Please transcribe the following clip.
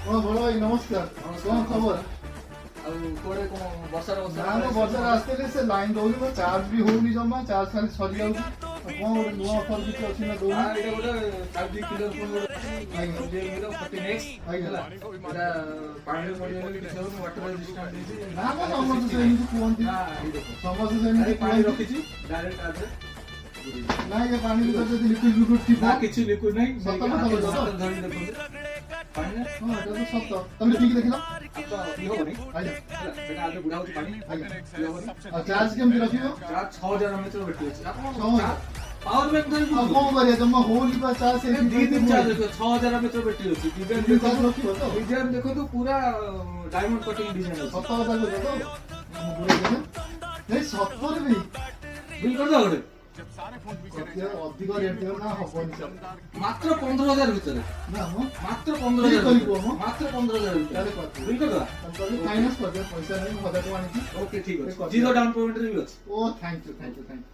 বড় ভাই নমস্কার। কোন খবর? ଆଉ କୁଆଡେ କଣ ବର୍ଷାରେ ନା ମୁଁ ବର୍ଷାରେ ଆସିଥିଲି ସେ ଲାଇନ ଦଉନି ମୋ ଚାର୍ଜ ବି ହଉନି ଜମା ଚାର୍ଜ ଖାଲି ସରିଯାଉଛି। କଣ ଗୋଟେ ନୂଆ ଅଫର କିଛି ଅଛି ନା ଦଉନି? ଏଇଟା ଗୋଟେ 5G କିଲର ଫୋନ ଗୋଟେ Realme ର 14X ହେଲା ଏଟା ପାଣିରେ ପଡ଼ିଗଲେ କିଛି ହବନି ୱାଟର ରେଜିଷ୍ଟାଣ୍ଟ ଦେଇଛି। ନା ମ ସମସ୍ତେ ସେମିତି କୁହନ୍ତି। ସମସ୍ତେ ସେମିତି ପାଣି କୁହନ୍ତି। ରଖିଛି ଡାଇରେକ୍ଟ ଆପରେ ନା ଏ ପାଣି ଭିତରେ ଯଦି ଲିକ୍ୱିଡ ଥିବ ନା କିଛି ଲିକ୍ୱିଡ ନାହିଁ ସତ କଥା କହୁଛ ତ? ଧରି ଦେଖନ୍ତୁ ପାଣି ନା ହଁ ଏଟା ତ ସତ। ତମେ ଠିକ ଦେଖିଲ? ତ ପିଇ ହବନି ଆଜ୍ଞା ହେଲା ଏଟା ଆଗେ ବୁଢା ହଉଛି ପାଣି ଆଜ୍ଞା। ପିଇ ହବନି। ଆଉ ଚାର୍ଜ କେମିତି ରଖିବ? ଚାର୍ଜ 6000 mAh ବ୍ୟାଟେରୀ ଅଛି ଆପଣ 6000 ପାୱାର ବ୍ୟାଙ୍କ ଧରି ଆଉ କଣ କରିବା ଜମା ହଉନି ବା ଚାର୍ଜ ଦି ଦିନ ଚାର୍ଜ ରଖିବ 6000 mAh ବ୍ୟାଟେରୀ ଅଛି ଡିଜାଇନ ଚାର୍ଜ ଦେଖନ୍ତୁ ରଖିବ ତ? ଡିଜାଇନ ଦେଖନ୍ତୁ ପୁରା ଡାଇମଣ୍ଡ କଟିଂ ଡିଜାଇନ ଅଛି ସତ କଥା କହୁଛ ତ? ମୁଁ ବୁଢା ଦେବେ ଏଇ ସତରେ ବି ବିଲ୍ କରିଦବ ଗୋଟେ ଅଧିକ ରେଟ୍ ଥିବ ନା ହବନି ସାର୍। ମାତ୍ର 15000 ଭିତରେ ନା ମ ମାତ୍ର ଠିକ 15000 କରି କୁହ ମ। ମାତ୍ର 15000 ଭିତରେ ତାହେଲେ କରିଦିଅ। ବିଲ୍ କରିଦବା ଫାଇନାନ୍ସ କରିଦିଅ ପଇସା ନାହିଁ 1000 ଟଙ୍କା ଆଣିଛି। ଓକେ ଠିକ ସେ ଅଛି କରିଦିଅ। ଜିରୋ ଡାଉନ ପେମେଣ୍ଟ ରେ ବି ଅଛି ଓ thank you thank you thank you.